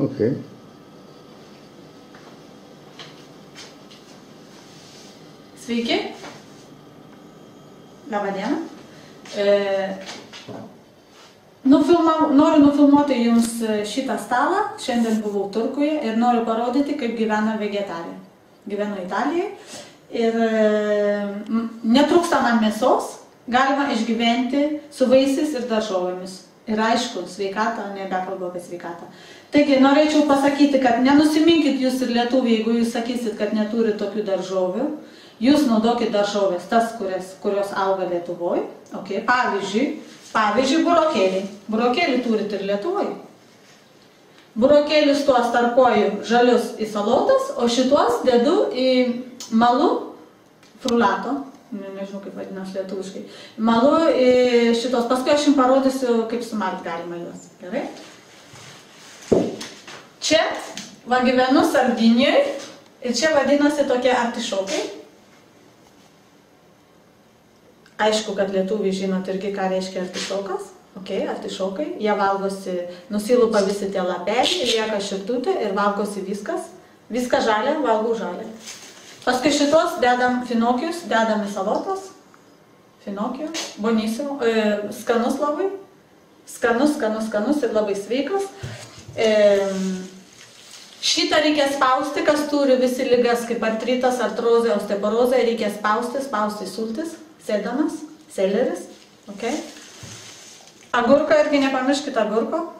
Okay. Sveiki. Labą dieną. Noriu nufilmuoti jums šitą stalą. Šiandien buvau Turkuje ir noriu parodyti, kaip gyvena vegetarė. Gyvenu Italijoje ir netrūksta man mėsos. Galima išgyventi su vaisiais ir daržovėmis. Ir aišku, sveikatą, nebekalbu apie sveikatą. Taigi, norėčiau pasakyti, kad nenusiminkit jūs ir lietuviai, jeigu jūs sakysit, kad neturi tokių daržovių. Jūs naudokit daržovės, tas, kurios auga Lietuvoje. Okay. Pavyzdžiui, burokėliai. Burokėliai turit ir Lietuvoje. Burokėlius tuos tarkuoju žalius į salotas, o šituos dedu į malų frulato. Nežinau, kaip vadinasi lietuviškai. Malu šitos, paskui aš jums parodysiu, kaip sumalti galima juos. Gerai? Čia va gyvenu Sardinijoje ir čia vadinasi tokie artišokai. Aišku, kad lietuviai žinot irgi, ką reiškia artišokas. Ok, artišokai. Jie valgosi, nusilupa visi tie lapeliai, lieka širdutė ir valgosi viskas. Viską žalia, valgau žalia. Paskui šitos dedam finokijus, dedam į salotas. Finokijų, buonissimo, skanus labai. Skanus ir labai sveikas. Šitą reikia spausti, kas turi visi ligas kaip artritas, artrozė, osteoporozė, reikia spausti sultis, sėdamas, seleris. Okay. Agurką irgi nepamirškit agurko.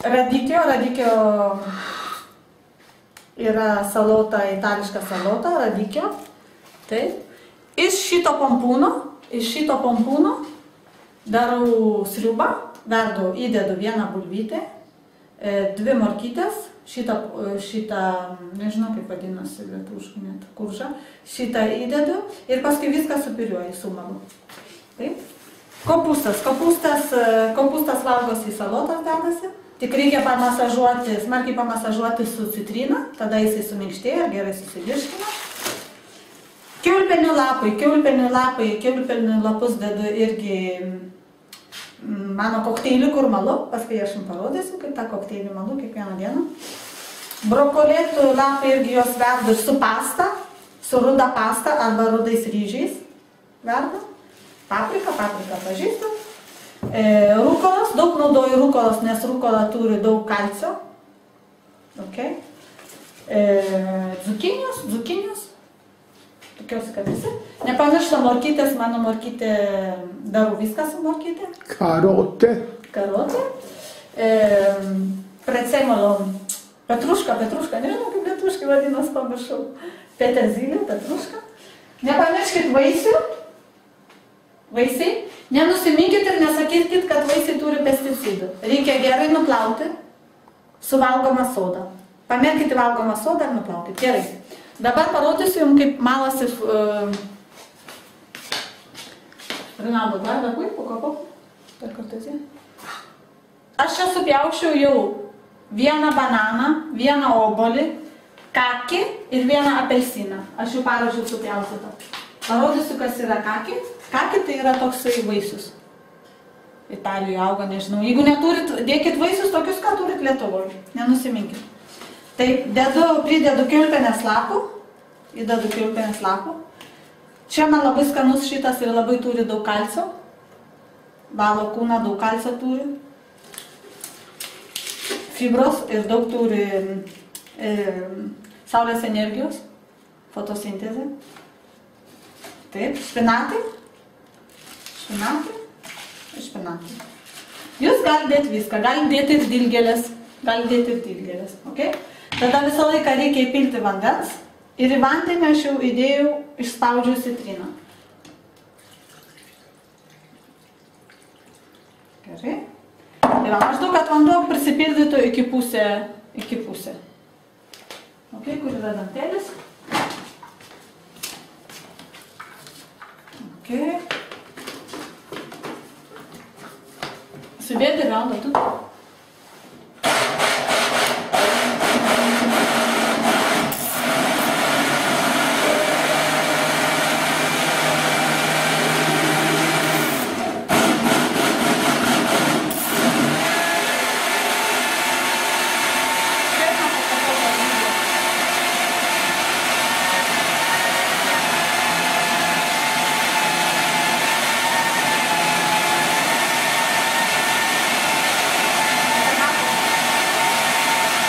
Radikio yra salota, itališka salota, radikio. Taip. Iš šito pompūno darau sriubą, įdedu vieną bulvytę, 2 morkytės, šitą, nežinau kaip vadinasi lietuviškai net, kuržą, šitą įdedu ir paskui viską supiriuoju su malu. Taip. Kopūstas valgosi į salotas dedasi. Tik reikia smarkiai pamasažuoti su citrina, tada jisai suminkštėja, gerai susivirškina. Kiaulpienių lapus dedu irgi mano kokteilį, kur malu, paskui aš jums parodysiu, kaip tą kokteilį malu kiekvieną dieną. Brokolėtų lapai irgi jos verdu su pasta, su ruda pasta arba rudais ryžiais verdu. Paprika pažįstam. Rūkolas, daug naudoju rūkolas, nes rūkola turi daug kalcio. Okay. Zukinijos. Tikiuosi, kad visi. Nepamiršta morkytės, mano morkytė, darau viską su morkytė. Karotė. Prezzemolo, petruška, nežinau kaip lietuviškai vadinas, pamiršau. Peterzilė, petruška. Nepamirškit vaisiai. Nenusiminkit ir nesakykit, kad vaisiai turi pesticidų. Reikia gerai nuplauti su valgoma soda. Pamerkite valgomą sodą ir nuplaukit. Gerai. Dabar parodysiu jums, kaip malasi Rinaldo, dar puiku, per korteziją. Aš čia supjaučiau jau 1 bananą, 1 obuolį, kakį ir 1 apelsiną. Aš jau paruošiau supjaustytą. Parodysiu, kas yra kakį. Kakį tai yra toksai vaisius. Italijoje auga, nežinau. Jeigu neturit, dėkit vaisius tokius, ką turit Lietuvoje. Nenusiminkit. Tai pridedu kiaulpienės lapų. Įdedu kiaulpienės lapų. Čia man labai skanus šitas ir labai turi daug kalcio. Valo kūną, daug kalcio turi. Fibros ir daug turi saulės energijos. Fotosintezė. Taip, špinatai. Jūs galite dėti viską, galite dėti ir dilgėlės. Okay? Tada visą laiką reikia įpilti vandens ir į vandenį aš jau įdėjau, išspaudžiau citriną. Gerai. Ir maždaug, kad vanduo prisipildytų iki pusė. Okay, kur yra dantelis? Okay. Sudėti raudą tu.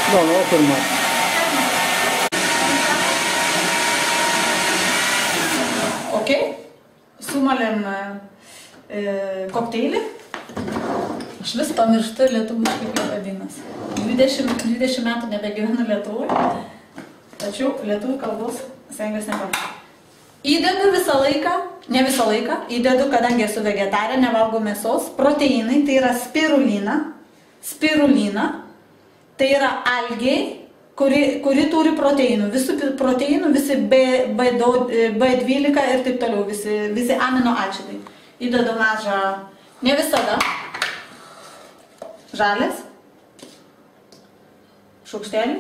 No, filmat. Ok, sumalėm kokteilį. Aš vis pamirštu lietuviškai kaip vadinas. 20 metų nebegyvenu Lietuvoje, tačiau lietuvių kalbos stengiuosi nepamiršti. Įdedu visą laiką, ne visą laiką, įdedu, kadangi esu vegetarė, nevalgau mėsos, proteinai, tai yra spirulina, tai yra algiai, kuri turi proteinų, visų proteinų, visi B12 ir taip toliau, visi amino acidai. Įdedu mažą, ne visada, žalės, šaukštelį.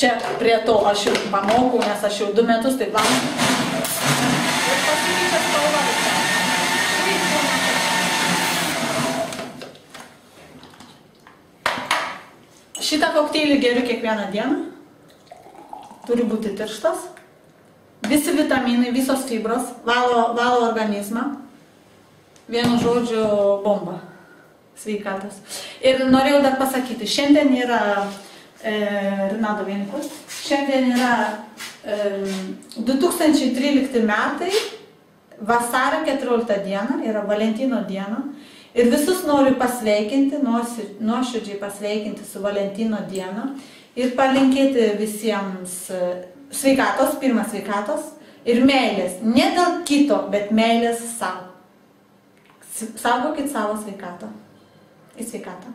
Čia prie to aš jau pamokau, nes aš jau 2 metus taip valgau. Ir pasikeičia spalva visą. Šitą kokteilį geriu kiekvieną dieną. Turi būti tirštas. Visi vitaminai, visos fibros valo organizmą. Vienu žodžiu bomba. Sveikatos. Ir norėjau dar pasakyti, šiandien yra Rinaldo Vienkus. Šiandien yra 2013 metai, vasario 14 diena, yra Valentino diena. Ir visus noriu pasveikinti, nuoširdžiai pasveikinti su Valentino diena ir palinkėti visiems sveikatos, pirma sveikatos ir meilės. Ne dėl kito, bet meilės savo. Saugokit savo sveikatą. Į sveikatą.